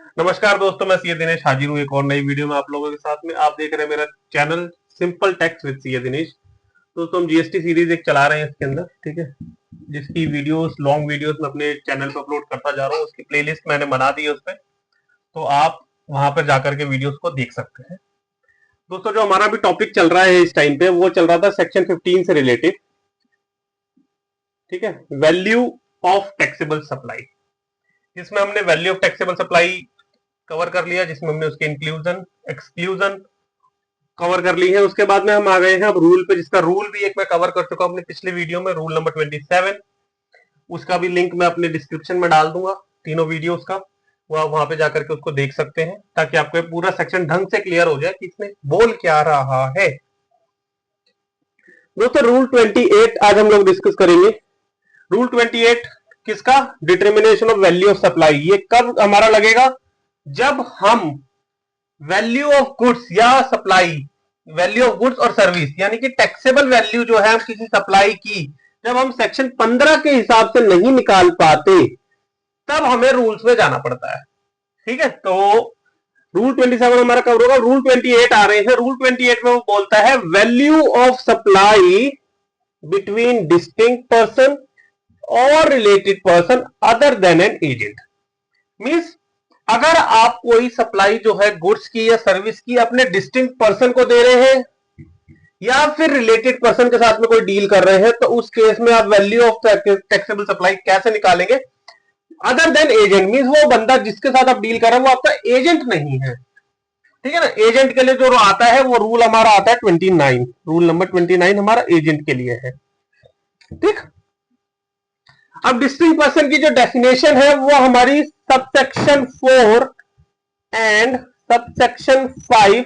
नमस्कार दोस्तों, मैं सीए दिनेश हाजिर हूँ एक और नई वीडियो में आप लोगों के साथ में। आप देख रहे हैं मेरा channel simple tax with CA Dinesh. दोस्तों, हम जीएसटी सीरीज एक चला रहे हैं इसके अंदर, ठीक है, जिसकी वीडियोस लॉन्ग वीडियोस मैं अपने चैनल पर अपलोड करता जा रहा हूँ। उसकी प्लेलिस्ट मैंने बना दी है उस पर, तो आप वहां पर जाकर के वीडियोस को देख सकते हैं। दोस्तों, जो हमारा भी टॉपिक चल रहा है इस टाइम पे, वो चल रहा था सेक्शन 15 से रिलेटेड, ठीक है, वैल्यू ऑफ टैक्सेबल सप्लाई। जिसमें हमने value of taxable supply cover कर लिया, जिसमें हमने उसके इंक्लूजन एक्सक्लूजन कवर कर ली है। उसके बाद में हम आ गए हैं अब रूल पे, जिसका रूल भी एक मैं कवर कर चुका हूं अपने पिछले वीडियो में, रूल नंबर 27। उसका भी लिंक मैं अपने डिस्क्रिप्शन में डाल दूंगा, तीनों वीडियोस का। वो आप वहां पे जाकर के उसको देख सकते हैं, ताकि आपको पूरा सेक्शन ढंग से क्लियर हो जाए कि इसमें बोल क्या रहा है। दोस्तों, रूल 28 आज हम लोग डिस्कस करेंगे। रूल 28 किसका? Determination of value of supply. ये कब हमारा लगेगा? जब हम वैल्यू ऑफ गुड्स या सप्लाई, वैल्यू ऑफ गुड्स और सर्विस, यानी कि टैक्सेबल वैल्यू जो है किसी सप्लाई की, जब हम सेक्शन 15 के हिसाब से नहीं निकाल पाते, तब हमें रूल्स में जाना पड़ता है। ठीक है, तो रूल 27 हमारा कवर होगा। रूल 28 आ रहे हैं। रूल 28 में वो बोलता है value of supply between distinct person और related person other than an agent. Means अगर आप कोई सप्लाई जो है गुड्स की या सर्विस की अपने डिस्टिंक्ट पर्सन को दे रहे हैं, या फिर रिलेटेड पर्सन के साथ में कोई डील कर रहे हैं, तो उस केस में आप वैल्यू ऑफ टैक्सेबल सप्लाई कैसे निकालेंगे? अदर देन एजेंट मीन्स वो बंदा जिसके साथ आप डील कर रहे हैं वो आपका एजेंट नहीं है। ठीक है ना? एजेंट के लिए जो आता है वो रूल हमारा आता है 29, रूल नंबर 29 हमारा एजेंट के लिए है। ठीक, अब डिस्टिंक्ट पर्सन की जो डेफिनेशन है वो हमारी subsection 4 and subsection 5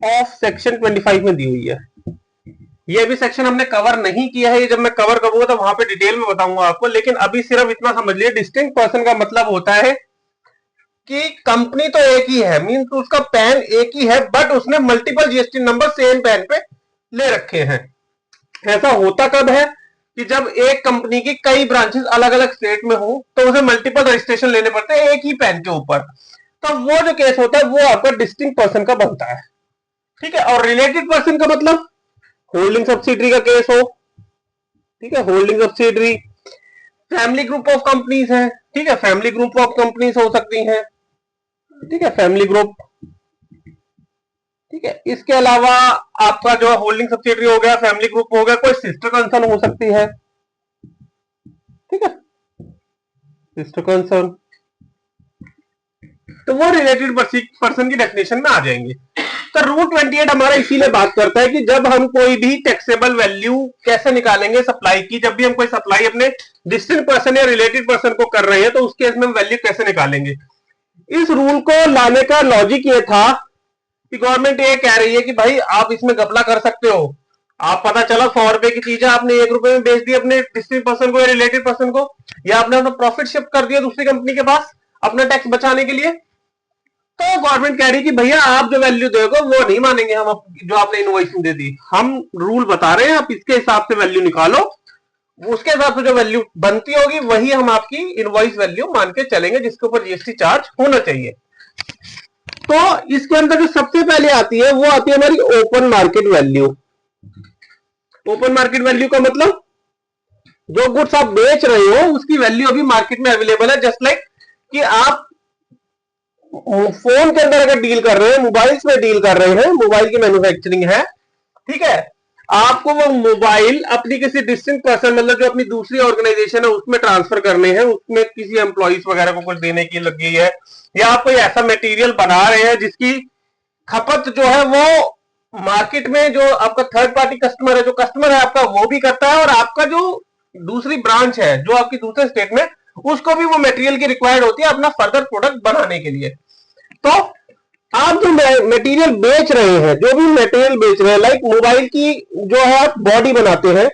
of section 25 में दी हुई है। ये भी सेक्शन हमने कवर नहीं किया है, ये जब मैं कवर करूंगा तो वहां पे डिटेल में बताऊंगा आपको। लेकिन अभी सिर्फ इतना समझ लिए, डिस्टिंक्ट पर्सन का मतलब होता है कि कंपनी तो एक ही है, मीन उसका पैन एक ही है, बट उसने multiple GST number same pan पे ले रखे हैं। ऐसा होता कब है कि जब एक कंपनी की कई ब्रांचेस अलग अलग स्टेट में हो, तो उसे मल्टीपल रजिस्ट्रेशन लेने पड़ते हैं एक ही पैन के ऊपर। तो वो जो केस होता है वो आपका डिस्टिंक्ट पर्सन का बनता है। ठीक है, और रिलेटेड पर्सन का मतलब होल्डिंग सब्सिडरी का केस हो, ठीक है, holding subsidiary, family group of companies है, ठीक है, फैमिली ग्रुप ऑफ कंपनीज हो सकती हैं, ठीक है, फैमिली ग्रुप, ठीक है। इसके अलावा आपका जो होल्डिंग सब्सिडरी हो गया, फैमिली ग्रुप हो गया, कोई सिस्टर कंसर्न हो सकती है, ठीक है, सिस्टर कंसर्न, तो वो रिलेटेड पर्सन की डेफिनेशन में आ जाएंगे। तो रूल 28 हमारा इसीलिए बात करता है कि जब हम कोई भी टैक्सेबल वैल्यू कैसे निकालेंगे सप्लाई की, जब भी हम कोई सप्लाई अपने डिस्टिंक्ट पर्सन या रिलेटेड पर्सन को कर रहे हैं, तो उस केस में हम वैल्यू कैसे निकालेंगे। इस रूल को लाने का लॉजिक ये था कि गवर्नमेंट ये कह रही है कि भाई आप इसमें घपला कर सकते हो। आप पता चला 100 रुपए की चीज है, आपने 1 रुपए में बेच दी अपने डिस्टिंक्ट पर्सन को या रिलेटेड पर्सन को, या आपने अपना प्रॉफिट शिफ्ट कर दिया दूसरी कंपनी के पास अपना टैक्स बचाने के लिए। तो गवर्नमेंट कह रही कि भैया आप जो वैल्यू दोगे वो नहीं मानेंगे हम, जो आपने इनवॉइसिंग दे दी। हम रूल बता रहे हैं, आप इसके हिसाब से वैल्यू निकालो, उसके हिसाब से जो वैल्यू बनती होगी वही हम आपकी इनवॉइस वैल्यू मान के चलेंगे, जिसके ऊपर जीएसटी चार्ज होना चाहिए। तो इसके अंदर जो सबसे पहले आती है वो आती है हमारी open market value. Open market value का मतलब जो गुड्स आप बेच रहे हो उसकी वैल्यू अभी मार्केट में अवेलेबल है। जस्ट लाइक कि आप फोन के अंदर अगर डील कर रहे हैं, मोबाइल्स में डील कर रहे हैं, मोबाइल की मैन्युफैक्चरिंग है, ठीक है, आपको वो मोबाइल अपनी किसी डिस्टिंक्ट पर्सन, मतलब जो अपनी दूसरी ऑर्गेनाइजेशन है उसमें ट्रांसफर करने हैं, उसमें किसी एम्प्लॉइज वगैरह को कुछ देने की लगी है, या आप कोई ऐसा मटेरियल बना रहे हैं जिसकी खपत जो है वो मार्केट में जो आपका थर्ड पार्टी कस्टमर है, जो कस्टमर है आपका वो भी करता है, और आपका जो दूसरी ब्रांच है जो आपकी दूसरे स्टेट में, उसको भी वो मटेरियल की रिक्वायर्ड होती है अपना फर्दर प्रोडक्ट बनाने के लिए। तो आप जो मटेरियल बेच रहे हैं, जो भी मटेरियल बेच रहे हैं, लाइक मोबाइल की जो है आप बॉडी बनाते हैं,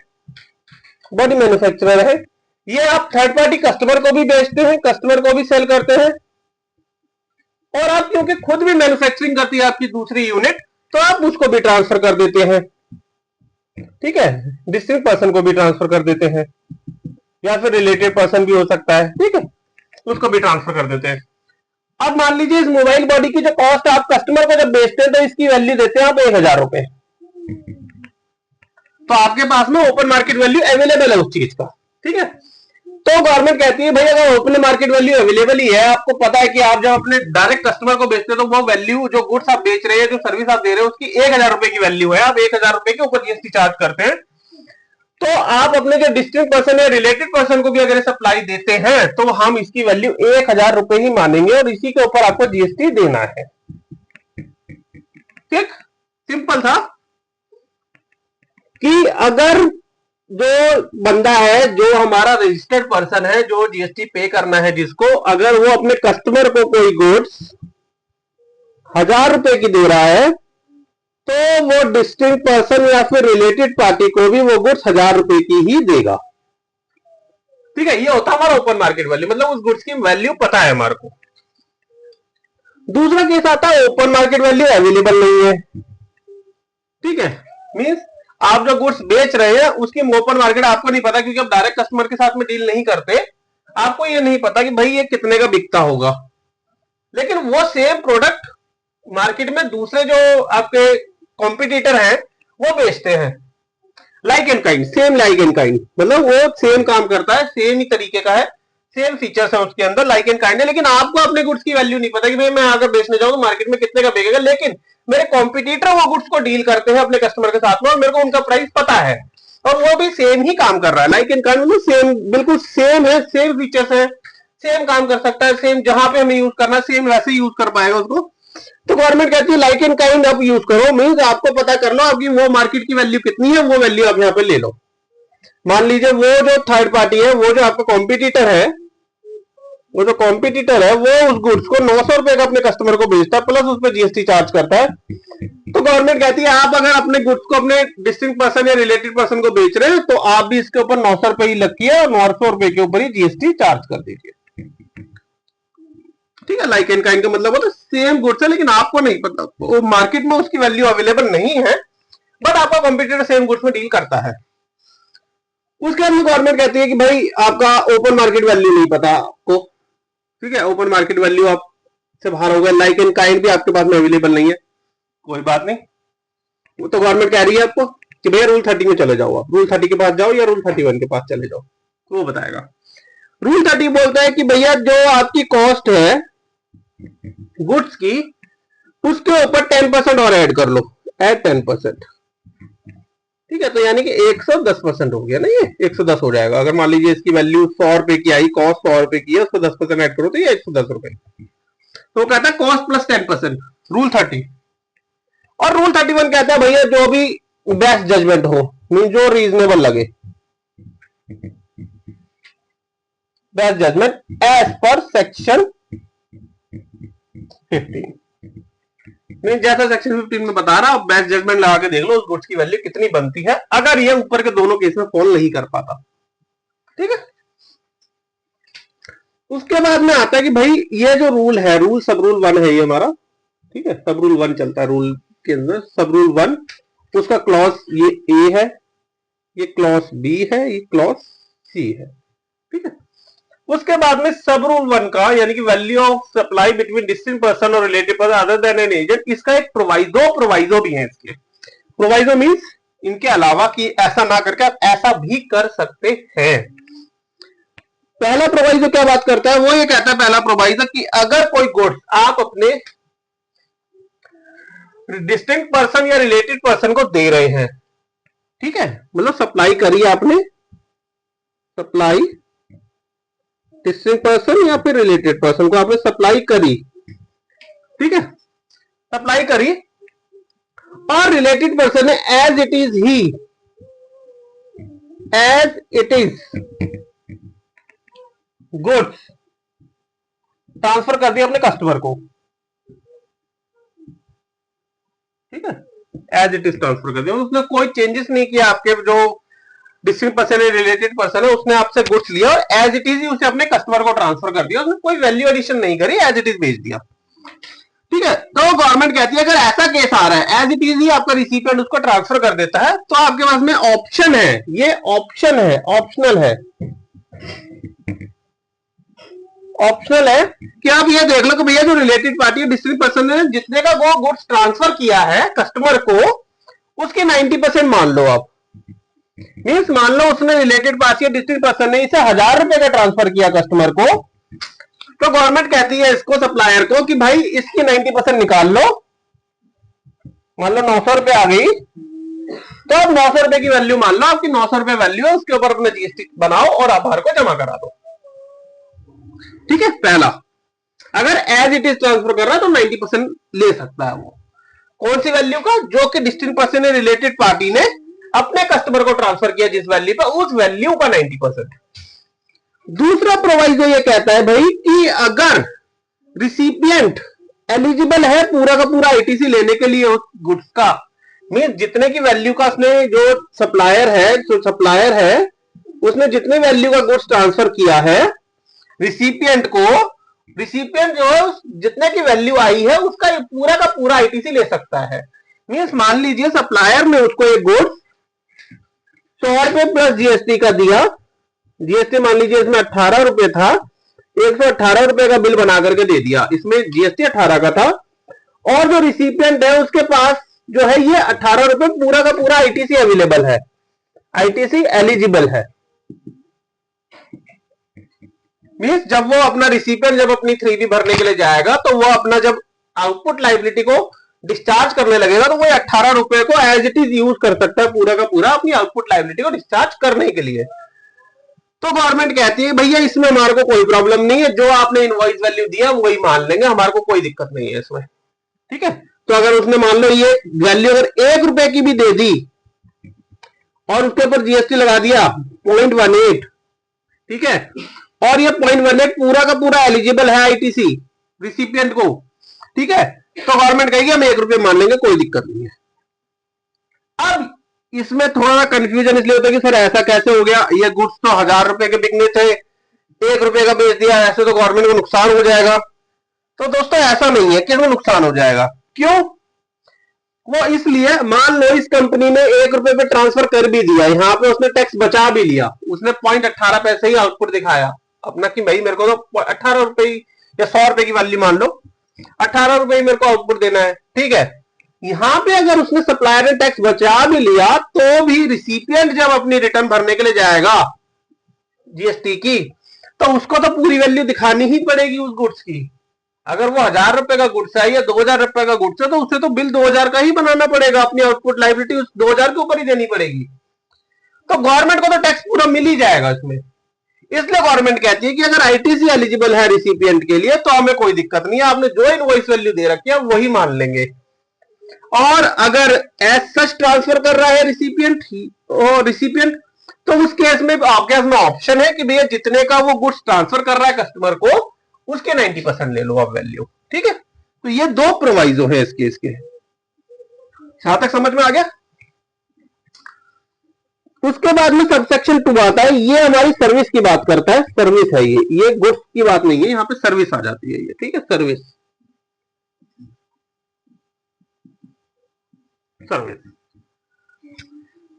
बॉडी मैन्युफैक्चरर है, ये आप थर्ड पार्टी कस्टमर को भी बेचते हैं, कस्टमर को भी सेल करते हैं, और आप क्योंकि खुद भी मैन्युफैक्चरिंग करती है आपकी दूसरी यूनिट, तो आप उसको भी ट्रांसफर कर देते हैं, ठीक है, डिस्ट्रिक्ट पर्सन को भी ट्रांसफर कर देते हैं, या फिर रिलेटेड पर्सन भी हो सकता है, ठीक है, उसको भी ट्रांसफर कर देते हैं। अब मान लीजिए इस मोबाइल बॉडी की जो कॉस्ट आप कस्टमर को जब बेचते हैं तो इसकी वैल्यू देते हैं आप 1,000 रुपए, तो आपके पास में ओपन मार्केट वैल्यू अवेलेबल है उस चीज का, ठीक है। तो गवर्नमेंट कहती है भाई अगर ओपन मार्केट वैल्यू अवेलेबल ही है, आपको पता है कि आप जब अपने डायरेक्ट कस्टमर को बेचते हैं तो वो वैल्यू जो गुड्स आप बेच रहे हैं, जो सर्विस आप दे रहे हैं, उसकी 1,000 रुपए की वैल्यू है, आप 1,000 रुपए के ऊपर जीएसटी चार्ज करते हैं। तो आप अपने जो डिस्ट्रिक्ट पर्सन या रिलेटेड पर्सन को भी अगर सप्लाई देते हैं तो हम इसकी वैल्यू 1,000 रुपए ही मानेंगे और इसी के ऊपर आपको जीएसटी देना है, ठीक। सिंपल था कि अगर जो बंदा है, जो हमारा रजिस्टर्ड पर्सन है, जो जीएसटी पे करना है जिसको, अगर वो अपने कस्टमर को कोई गुड्स 1,000 रुपए की दे रहा है तो वो डिस्टिंक्ट पर्सन या फिर रिलेटेड पार्टी को भी वो गुड्स 1,000 रुपए की ही देगा, ठीक है। ये होता है हमारा ओपन मार्केट वैल्यू, मतलब उस गुड्स की वैल्यू पता है हमारे को। दूसरा केस आता है ओपन मार्केट वैल्यू अवेलेबल नहीं है, ठीक है। मींस आप जो गुड्स बेच रहे हैं उसकी ओपन मार्केट आपको नहीं पता, क्योंकि आप डायरेक्ट कस्टमर के साथ में डील नहीं करते, आपको ये नहीं पता कि भाई ये कितने का बिकता होगा। लेकिन वो सेम प्रोडक्ट मार्केट में दूसरे जो आपके कॉम्पिटिटर हैं वो बेचते हैं, like and kind, same like and kind, मतलब वो सेम काम करता है, सेम ही तरीके का है, सेम फीचर्स है उसके अंदर, लाइक एंड काइंड है। लेकिन आपको अपने गुड्स की वैल्यू नहीं पता कि भाई मैं अगर बेचने जाऊं तो मार्केट में कितने का बिकेगा, लेकिन मेरे कॉम्पिटिटर वो गुड्स को डील करते हैं अपने कस्टमर के साथ में और मेरे को उनका प्राइस पता है और वो भी सेम ही काम कर रहा है, लाइक एंड काइंड मतलब सेम, बिल्कुल सेम है, सेम फीचर्स है, सेम काम कर सकता है, सेम जहां पे हमें यूज करना सेम वैसे यूज कर पाएगा उसको। तो गवर्नमेंट कहती है लाइक एंड काइंड आप यूज करो, मींस आपको पता कर लो आपकी वो मार्केट की वैल्यू कितनी है, वो वैल्यू आप यहाँ पे ले लो। मान लीजिए वो जो थर्ड पार्टी है, वो जो आपका कॉम्पिटिटर है, वो जो कॉम्पिटिटर है वो उस गुड्स को 900 रुपए का अपने कस्टमर को बेचता है, प्लस उस पर जीएसटी चार्ज करता है। तो गवर्नमेंट कहती है आप अगर अपने गुड्स को अपने डिस्टिंक्ट पर्सन या रिलेटेड पर्सन को बेच रहे हैं तो आप भी इसके ऊपर 900 रुपए ही लकीय और 900 रुपए के ऊपर ही जीएसटी चार्ज कर दीजिए, ठीक है। लाइक एंड काइंड का मतलब होता है सेम गुड्स है लेकिन आपको नहीं पता, वो मार्केट में उसकी वैल्यू अवेलेबल नहीं है, बट आपका कंपटीटर सेम गुड्स में डील करता है। उसके बाद गवर्नमेंट कहती है कि भाई आपका ओपन मार्केट वैल्यू नहीं पता आपको, ठीक है, ओपन मार्केट वैल्यू आप से बाहर हो गया, लाइक एंड काइंड भी आपके पास में अवेलेबल नहीं है, कोई बात नहीं। वो तो गवर्नमेंट कह रही है आपको कि भैया रूल 30 में चले जाओ, आप रूल 30 के पास जाओ या रूल 31 के पास चले जाओ, तो वो बताएगा। रूल 30 बोलता है कि भैया जो आपकी कॉस्ट है गुड्स की उसके ऊपर 10% और ऐड कर लो, ऐड 10%, ठीक है। तो यानी कि 110% हो गया ना, ये 110 हो जाएगा। अगर मान लीजिए इसकी वैल्यू 100 रुपए की आई, कॉस्ट 100 रुपए की है, उसको 10% ऐड करो तो ये 110 रुपए। तो कहता है कॉस्ट प्लस 10%, रूल 30। और रूल 31 कहता है भैया जो भी बेस्ट जजमेंट हो, मीन जो रीजनेबल लगे, best judgement as per section 15, जैसा सेक्शन 15 में बता रहा, बेस्ट जजमेंट लगा के देख लो उस गुड्स की वैल्यू कितनी बनती है अगर ये ऊपर के दोनों केस में फॉल नहीं कर पाता, ठीक है। उसके बाद में आता है कि भाई ये जो रूल है, रूल सब रूल 1 है ये हमारा, ठीक है, सब रूल 1 चलता है रूल के अंदर। सब रूल 1 उसका क्लॉज ये ए है, ये क्लॉज बी है, ये क्लॉज सी है, ठीक है। उसके बाद में सब रूल 1 का यानी कि value of supply between distinct person और relative person other than an agent, इसका एक प्रोवाइजो भी है। इसके प्रोवाइजो मींस इनके अलावा कि ऐसा ना करके आप ऐसा भी कर सकते हैं। पहला प्रोवाइजो क्या बात करता है, वो ये कहता है पहला प्रोवाइजो कि अगर कोई गुड्स आप अपने डिस्टिंक्ट पर्सन या रिलेटेड पर्सन को दे रहे हैं, ठीक है, मतलब सप्लाई करी आपने, सप्लाई डिस्टिंक्ट पर्सन या फिर रिलेटेड पर्सन को आपने सप्लाई करी, ठीक है, सप्लाई करी और रिलेटेड पर्सन ने as it is he, as it is goods transfer कर दिया अपने कस्टमर को, ठीक है, एज इट इज ट्रांसफर कर दिया, उसने कोई चेंजेस नहीं किया। आपके जो डिस्टिंक्ट पर्सन है, रिलेटेड पर्सन है, उसने आपसे गुड्स लिया और एज इट इज ही उसे अपने कस्टमर को ट्रांसफर कर दिया, उसने कोई वैल्यू एडिशन नहीं करी, एज इट इज भेज दिया, ठीक है। तो गवर्नमेंट कहती है अगर ऐसा केस आ रहा है, एज इट इज ही आपका रिसिपिएंट उसको ट्रांसफर कर देता है, तो आपके पास में ऑप्शन है, ये ऑप्शन है, ऑप्शनल है, ऑप्शनल है कि आप ये देख लो कि भैया जो रिलेटेड पार्टी है डिस्ट्रिक्ट पर्सन ने जितने का वो गुड्स ट्रांसफर किया है कस्टमर को उसके 90% मान लो आप। मीन्स मान लो उसने रिलेटेड पार्टी डिस्ट्रिक्ट पर्सन ने इसे 1000 रुपए का ट्रांसफर किया कस्टमर को, तो गवर्नमेंट कहती है इसको सप्लायर को कि भाई इसकी 90% निकाल लो। मान लो 900 रुपए आ गई तो आप 900 रुपए की वैल्यू मान लो, आपकी 900 रुपए वैल्यू है, उसके ऊपर अपना जीएसटी बनाओ और आधार को जमा करा दो। ठीक है, पहला अगर एज इट इज ट्रांसफर कर रहा है तो 90% ले सकता है वो। कौन सी वैल्यू का? जो कि डिस्टिंक्ट पर्सन ने रिलेटेड पार्टी ने अपने कस्टमर को ट्रांसफर किया जिस वैल्यू पर, उस वैल्यू का 90%। दूसरा प्रोवाइजो ये कहता है भाई कि अगर रिसिपिएंट एलिजिबल है पूरा का पूरा आईटीसी लेने के लिए उस गुड्स का, मीन जितने की वैल्यू का उसने जो सप्लायर है उसने जितने वैल्यू का गुड्स ट्रांसफर किया है रिसिपिएंट को, रिसिपिएंट जो जितने की वैल्यू आई है उसका पूरा का पूरा आईटीसी ले सकता है। मीन्स मान लीजिए सप्लायर ने उसको एक गुड्स 100 रुपए प्लस जीएसटी का दिया, जीएसटी मान लीजिए इसमें 18 रुपए था, 118 रुपए का बिल बना करके दे दिया, इसमें जीएसटी 18 का था, और जो रिसिपिएंट है उसके पास जो है ये 18 रुपए पूरा का पूरा आईटीसी अवेलेबल है, आईटीसी एलिजिबल है। मीन्स जब वो अपना रिसिपिएंट जब अपनी 3B भरने के लिए जाएगा तो वो अपना जब आउटपुट लायबिलिटी को डिस्चार्ज करने लगेगा तो वो 18 रुपए को एज इट इज यूज कर सकता है पूरा का पूरा अपनी आउटपुट लायबिलिटी को डिस्चार्ज करने के लिए। तो गवर्नमेंट कहती है भैया इसमें हमारे को कोई प्रॉब्लम नहीं है, जो आपने इनवॉइस वैल्यू दिया वही मान लेंगे, हमारे को कोई दिक्कत नहीं है इसमें। ठीक है, तो अगर उसने मान लो ये वैल्यू अगर 1 रुपए की भी दे दी और उसके ऊपर जीएसटी लगा दिया 0.18, ठीक है, और ये 0.18 पूरा का पूरा एलिजिबल है आईटीसी रिसिपिएंट को, ठीक है, तो गवर्नमेंट कहेगी हम 1 रुपए मान लेंगे, कोई दिक्कत नहीं है। अब इसमें थोड़ा कंफ्यूजन इसलिए होता है कि सर ऐसा कैसे हो गया, ये गुड्स तो 1000 रुपए के बिकने थे, 1 रुपए का बेच दिया, ऐसे तो गवर्नमेंट को नुकसान हो जाएगा। तो दोस्तों ऐसा नहीं है कि इसमें नुकसान हो जाएगा। क्यों? वो इसलिए मान लो इस कंपनी ने 1 रुपए पे ट्रांसफर कर भी दिया, यहां पे उसने टैक्स बचा भी लिया, उसने 0.18 पैसे ही आउटपुट दिखाया अपना कि भाई मेरे को तो 18 रुपए या 100 रुपए की वैल्यू मान लो 18 रुपए मेरे को आउटपुट देना है, ठीक है। यहां पे अगर उसने सप्लायर ने टैक्स बचा भी लिया तो भी रिसिपिएंट जब अपनी रिटर्न भरने के लिए जाएगा जीएसटी की तो उसको तो पूरी वैल्यू दिखानी ही पड़ेगी उस गुड्स की। अगर वो 1000 रुपए का गुड्स है या 2000 रुपए का गुड्स है तो उसे तो बिल 2000 का ही बनाना पड़ेगा, अपनी आउटपुट लायबिलिटी उस 2000 के ऊपर ही देनी पड़ेगी। तो गवर्नमेंट को तो टैक्स पूरा मिल ही जाएगा इसमें। इसलिए गवर्नमेंट कहती है कि अगर आईटीसी एलिजिबल है रिसिपिएंट के लिए तो हमें कोई दिक्कत नहीं है, आपने जो इनवॉइस वैल्यू दे रखी है वही मान लेंगे। और अगर एज सच ट्रांसफर कर रहा है रिसिपिएंट तो उस केस में आपके पास में ऑप्शन है कि भैया जितने का वो गुड्स ट्रांसफर कर रहा है कस्टमर को उसके 90% ले लो आप वैल्यू, ठीक है। तो ये 2 प्रोवाइजो है इस केस के। यहां तक समझ में आ गया? उसके बाद में सबसेक्शन 2 आता है, ये हमारी सर्विस की बात करता है, सर्विस है ये गुड्स की बात नहीं है, यहां पे सर्विस आ जाती है ये, ठीक है, सर्विस।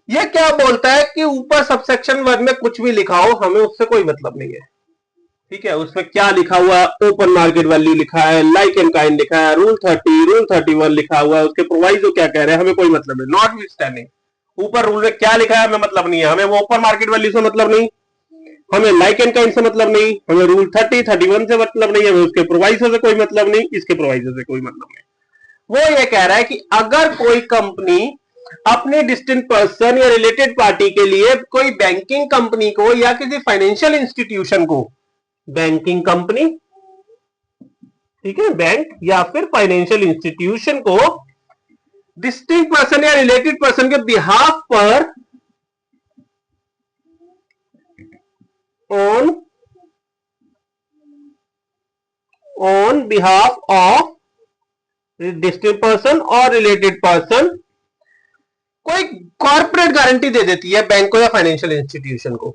ये क्या बोलता है कि ऊपर सबसेक्शन 1 में कुछ भी लिखा हो हमें उससे कोई मतलब नहीं है, ठीक है। उसमें क्या लिखा हुआ, ओपन मार्केट वैल्यू लिखा है, लाइक एंड काइंड लिखा है, रूल 30 रूल 31 लिखा हुआ है, उसके प्रोवाइजो क्या कह रहे हैं हमें कोई मतलब नहीं। नॉट विथस्टैंडिंग ऊपर रूल में क्या लिखा है हमें मतलब नहीं है, हमें वो ओपन मार्केट वैल्यू से मतलब नहीं, हमें लाइक एंड काइंड से मतलब नहीं, हमें रूल 30 31 से मतलब नहीं, हमें उसके प्रोवाइजो से कोई मतलब नहीं, इसके प्रोवाइजो से कोई मतलब नहीं। वो ये कह रहा है कि अगर कोई कंपनी अपने डिस्टिंक्ट पर्सन या रिलेटेड पार्टी के लिए कोई बैंकिंग कंपनी को या किसी फाइनेंशियल इंस्टीट्यूशन को, बैंकिंग कंपनी, ठीक है, बैंक या फिर फाइनेंशियल इंस्टीट्यूशन को डिस्टिंक्ट पर्सन या रिलेटेड पर्सन के बिहाफ पर on behalf of distinct person और रिलेटेड पर्सन कोई कॉर्पोरेट गारंटी दे देती है बैंक को या फाइनेंशियल इंस्टीट्यूशन को,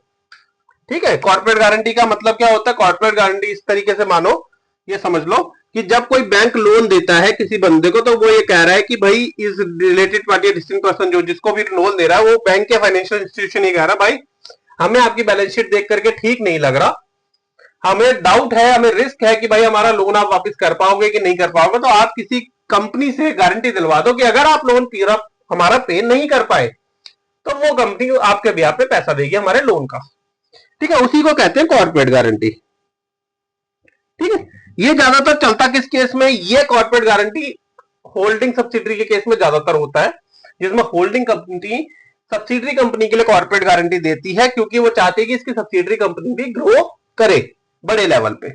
ठीक है। कॉर्पोरेट गारंटी का मतलब क्या होता है? कॉर्पोरेट गारंटी इस तरीके से मानो, ये समझ लो कि जब कोई बैंक लोन देता है किसी बंदे को तो वो ये कह रहा है कि भाई इस रिलेटेड पार्टी डिस्टिंक्ट पर्सन जो जिसको भी लोन दे रहा है वो बैंक या फाइनेंशियल इंस्टीट्यूशन ये कह रहा है भाई हमें आपकी बैलेंस शीट देख करके ठीक नहीं लग रहा, हमें डाउट है, हमें रिस्क है कि भाई हमारा लोन आप वापस कर पाओगे कि नहीं कर पाओगे, तो आप किसी कंपनी से गारंटी दिलवा दो कि अगर आप लोन पूरा हमारा पे नहीं कर पाए तो वो कंपनी आपके ब्याह पे पैसा देगी हमारे लोन का। ठीक है, उसी को कहते हैं कॉर्पोरेट गारंटी। ठीक है, ये ज्यादातर चलता किस केस में, ये कॉर्पोरेट गारंटी होल्डिंग सब्सिडरी के केस में ज्यादातर होता है, जिसमें होल्डिंग कंपनी सब्सिडरी कंपनी के लिए कॉर्पोरेट गारंटी देती है, क्योंकि वो चाहती है कि इसकी सब्सिडरी कंपनी भी ग्रो करे बड़े लेवल पे।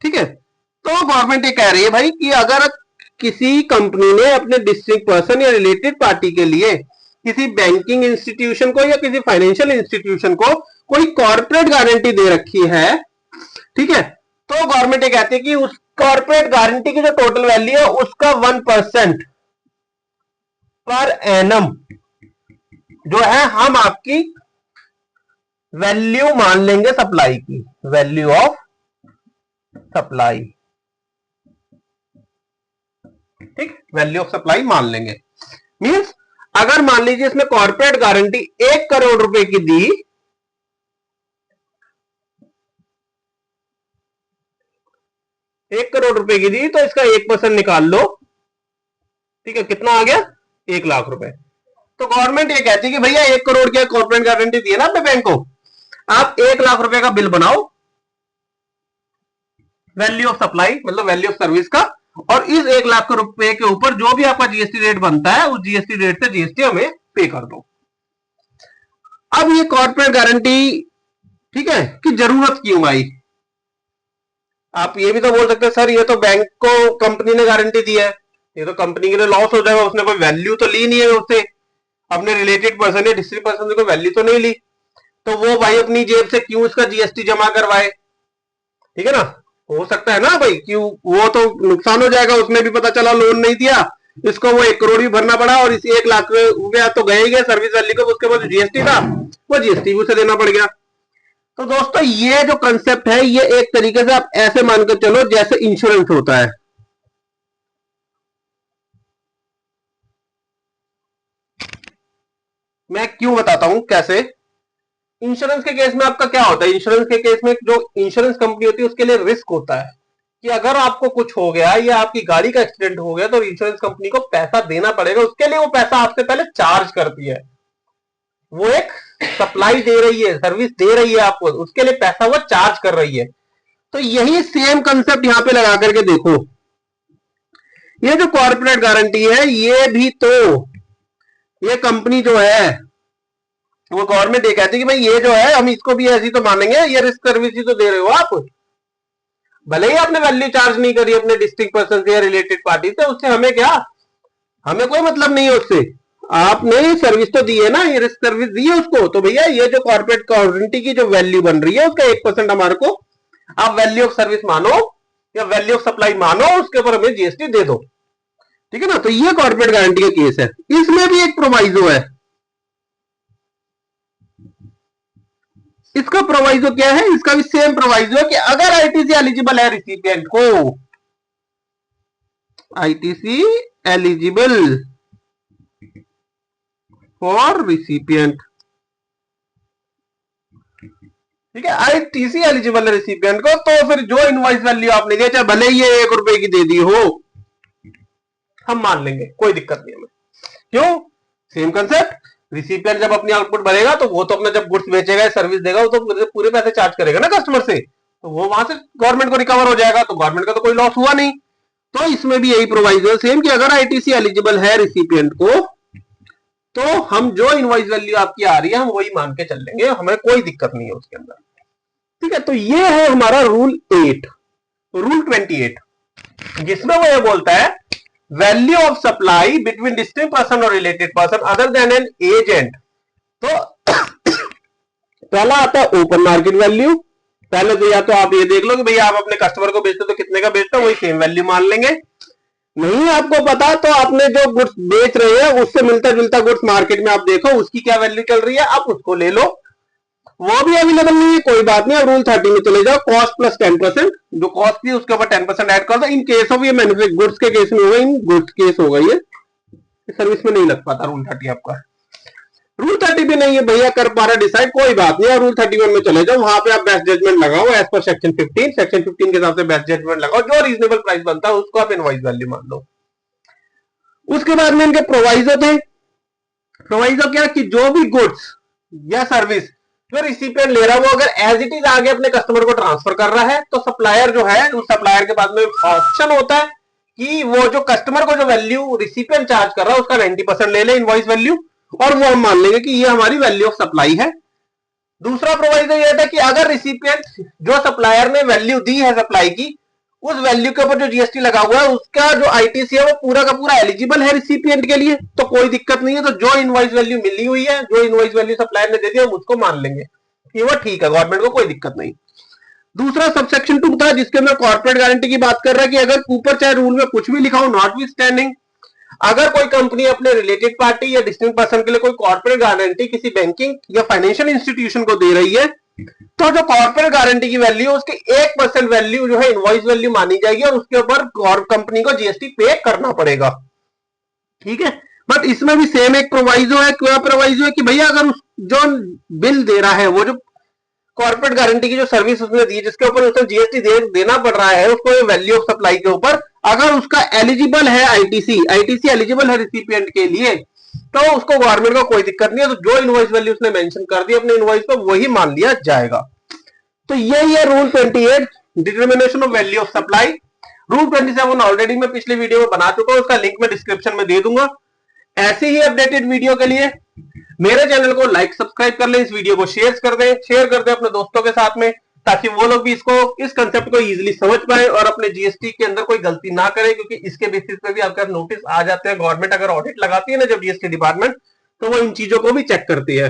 ठीक है, तो गवर्नमेंट ये कह रही है भाई कि अगर किसी कंपनी ने अपने डिस्ट्रिक्ट पर्सन या रिलेटेड पार्टी के लिए किसी बैंकिंग इंस्टीट्यूशन को या किसी फाइनेंशियल इंस्टीट्यूशन को कोई कॉर्पोरेट गारंटी दे रखी है, ठीक है, तो गवर्नमेंट ये कहती है कि उस कॉर्पोरेट गारंटी की जो टोटल वैल्यू है उसका 1% पर एनम जो है हम आपकी वैल्यू मान लेंगे सप्लाई की, वैल्यू ऑफ सप्लाई। ठीक, वैल्यू ऑफ सप्लाई मान लेंगे। मींस अगर मान लीजिए इसमें कॉर्पोरेट गारंटी 1 करोड़ रुपए की दी, 1 करोड़ रुपए की दी, तो इसका 1% निकाल लो। ठीक है, कितना आ गया, 1 लाख रुपए। तो गवर्नमेंट ये कहती है कि भैया 1 करोड़ की कॉर्पोरेट गारंटी दी है ना अपने बैंक को, आप 1 लाख रुपए का बिल बनाओ वैल्यू ऑफ सप्लाई मतलब वैल्यू ऑफ सर्विस का, और इस 1 लाख रुपए के ऊपर जो भी आपका जीएसटी रेट बनता है उस जीएसटी रेट से जीएसटी हमें पे कर दो। अब ये कॉर्पोरेट गारंटी, ठीक है, कि जरूरत क्यों आई? आप ये भी तो बोल सकते हैं सर ये तो बैंक को कंपनी ने गारंटी दी है, ये तो कंपनी के लिए लॉस हो जाएगा, उसने कोई वैल्यू तो ली नहीं है उससे, अपने रिलेटेड पर्सन या डिस्ट्रिक्ट पर्सन से कोई वैल्यू तो नहीं ली, तो वो भाई अपनी जेब से क्यों इसका जीएसटी जमा करवाए? ठीक है ना, हो सकता है ना भाई कि वो तो नुकसान हो जाएगा, उसमें भी पता चला लोन नहीं दिया, इसको वो 1 करोड़ भी भरना पड़ा और इसी 1 लाख रुपया तो गए गए सर्विस वैल्यू को, उसके बाद जीएसटी था वो जीएसटी भी उसे देना पड़ गया। तो दोस्तों ये जो कंसेप्ट है ये एक तरीके से आप ऐसे मानकर चलो जैसे इंश्योरेंस होता है। मैं क्यों बताता हूं कैसे। इंश्योरेंस के केस में आपका क्या होता है, इंश्योरेंस के केस में जो इंश्योरेंस कंपनी होती है उसके लिए रिस्क होता है कि अगर आपको कुछ हो गया या आपकी गाड़ी का एक्सीडेंट हो गया तो इंश्योरेंस कंपनी को पैसा देना पड़ेगा, उसके लिए वो पैसा आपसे पहले चार्ज करती है, वो एक सप्लाई दे रही है, सर्विस दे रही है आपको, उसके लिए पैसा वो चार्ज कर रही है। तो यही सेम कंसेप्ट यहां पे लगा करके देखो, ये जो कॉर्पोरेट गारंटी है ये भी तो ये कंपनी जो है वो गवर्नमेंट ये कहती है कि भाई ये जो है हम इसको भी ऐसी तो मानेंगे, ये रिस्क सर्विस ही तो दे रहे हो आप, भले ही आपने वैल्यू चार्ज नहीं करी अपने डिस्ट्रिक्ट पर्सन से या रिलेटेड पार्टी से, उससे हमें क्या, हमें कोई मतलब नहीं है उससे, आपने सर्विस तो दी है ना, ये रिस्क सर्विस दी है उसको, तो भैया ये जो कॉर्पोरेट गारंटी की जो वैल्यू बन रही है उसका 1% हमारे को आप वैल्यू ऑफ सर्विस मानो या वैल्यू ऑफ सप्लाई मानो, उसके ऊपर हमें जीएसटी दे दो। ठीक है ना, तो ये कॉर्पोरेट गारंटी का केस है। इसमें भी एक प्रोवाइजो है, इसका प्रोवाइजो क्या है, इसका भी सेम प्रोवाइजो है कि अगर आईटीसी एलिजिबल है रिसिपिएंट को, आईटीसी एलिजिबल फॉर रिसिपिएंट, ठीक है, आईटीसी एलिजिबल है रिसिपिएंट को, तो फिर जो इनवॉइस वैल्यू आपने दिया चाहे भले ही ये 1 रुपए की दे दी हो हम मान लेंगे, कोई दिक्कत नहीं हमें। क्यों, सेम कंसेप्ट, रिसिपिएंट जब अपनी आउटपुट भरेगा तो वो तो अपना जब गुड्स बेचेगा सर्विस देगा वो तो पूरे पैसे चार्ज करेगा ना कस्टमर से, तो वो वहां से गवर्नमेंट को रिकवर हो जाएगा, तो गवर्नमेंट का तो कोई लॉस हुआ नहीं। तो इसमें भी यही प्रोवाइजर सेम कि अगर आईटीसी एलिजिबल है रिसिपिएंट को तो हम जो इनवॉइस वैल्यू आपकी आ रही है हम वही मान के चल लेंगे, हमें कोई दिक्कत नहीं है उसके अंदर। ठीक है, तो ये है हमारा रूल 8, रूल 28, जिसमें वो ये बोलता है value of supply between distinct person और related person other than an agent. तो पहला आता है ओपन मार्केट वैल्यू, पहले तो या तो आप ये देख लो कि भैया आप अपने कस्टमर को बेचते तो कितने का बेचते हो, वही सेम वैल्यू मान लेंगे। नहीं आपको पता तो आपने जो गुड्स बेच रहे हैं उससे मिलता जुलता गुड्स मार्केट में आप देखो उसकी क्या वैल्यू चल रही है, आप उसको ले लो, वो भी अवेलेबल नहीं है कोई बात नहीं, रूल 30 में चले जाओ, कॉस्ट प्लस 10%, जो कॉस्ट थी उसके ऊपर 10% ऐड कर दो। इन केस ऑफ ये मैन्युफैक्चरिंग गुड्स के केस में होगा, इन गुड्स केस होगा, ये सर्विस में नहीं लग पाता रूल 30 आपका। रूल 30 भी नहीं है भैया कर पा रहा डिसाइड, कोई बात नहीं, रूल 31 में चले जाओ, वहां पे आप बेस्ट जजमेंट लगाओ एज पर सेक्शन 15 के हिसाब से बेस्ट जजमेंट लगाओ, जो रीजनेबल प्राइस बनता है उसको आप इनवॉइस वैल्यू मान लो। उसके बाद में इनके प्रोवाइजो थे। प्रोवाइजो क्या कि जो भी गुड्स या सर्विस जो रिसिपिएंट ले रहा है वो अगर एज इट इज आगे अपने कस्टमर को ट्रांसफर कर रहा है तो सप्लायर जो है उस सप्लायर के बाद में ऑप्शन होता है कि वो जो कस्टमर को जो वैल्यू रिसिपिएंट चार्ज कर रहा है उसका 90% ले ले इनवॉइस वैल्यू, और वो हम मान लेंगे कि ये हमारी वैल्यू ऑफ सप्लाई है। दूसरा प्रोवाइजर यह था कि अगर रिसिपिएंट जो सप्लायर ने वैल्यू दी है सप्लाई की उस वैल्यू के ऊपर जो जीएसटी लगा हुआ है उसका जो आईटीसी है वो पूरा का पूरा एलिजिबल है रिसिपिएंट के लिए, तो कोई दिक्कत नहीं है। तो जो इनवॉइस वैल्यू मिली हुई है, जो इनवॉइस वैल्यू सप्लायर ने दे दी हम उसको मान लेंगे कि वो ठीक है, गवर्नमेंट को कोई दिक्कत नहीं। दूसरा सबसेक्शन 2 था जिसके अंदर कॉर्पोरेट गारंटी की बात कर रहा है कि अगर ऊपर चाहे रूल में कुछ भी लिखा हो नॉट विथ स्टैंडिंग, अगर कोई कंपनी अपने रिलेटेड पार्टी या डिस्टिंक्ट पर्सन के लिए कोई कॉर्पोरेट गारंटी किसी बैंकिंग या फाइनेंशियल इंस्टीट्यूशन को दे रही है तो जो कॉर्पोरेट गारंटी की वैल्यू है उसकी 1% वैल्यू जो है इनवॉइस वैल्यू मानी जाएगी और उसके ऊपर कंपनी को जीएसटी पे करना पड़ेगा, ठीक है। बट इसमें भी सेम एक प्रोवाइजो है, क्या प्रोवाइजो है कि भैया अगर जो बिल दे रहा है वो जो कॉर्पोरेट गारंटी की जो सर्विस उसने दी जिसके ऊपर उसने जीएसटी देना पड़ रहा है उसको वैल्यू ऑफ सप्लाई के ऊपर, अगर उसका एलिजिबल है आईटीसी एलिजिबल है रिसिपिएंट के लिए तो उसको गवर्नमेंट को कोई दिक्कत नहीं है, तो जो इनवॉइस वैल्यू उसने मेंशन कर दी अपने इनवॉइस पर वही मान लिया जाएगा। तो यही है rule 28 determination of value of supply. Rule 27 already मैं पिछले वीडियो में बना चुका हूं, उसका लिंक मैं डिस्क्रिप्शन में दे दूंगा। ऐसे ही अपडेटेड वीडियो के लिए मेरे चैनल को लाइक सब्सक्राइब कर लें, इस वीडियो को शेयर कर दें अपने दोस्तों के साथ में, ताकि वो लोग भी इस कंसेप्ट को इजीली समझ पाए और अपने जीएसटी के अंदर कोई गलती ना करे, क्योंकि इसके बेसिस पे भी आपके नोटिस आ जाते हैं। गवर्नमेंट अगर ऑडिट लगाती है ना जब जीएसटी डिपार्टमेंट तो वो इन चीजों को भी चेक करती है,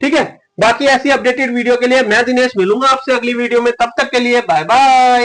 ठीक है। बाकी ऐसी अपडेटेड वीडियो के लिए मैं दिनेश मिलूंगा आपसे अगली वीडियो में, तब तक के लिए बाय बाय।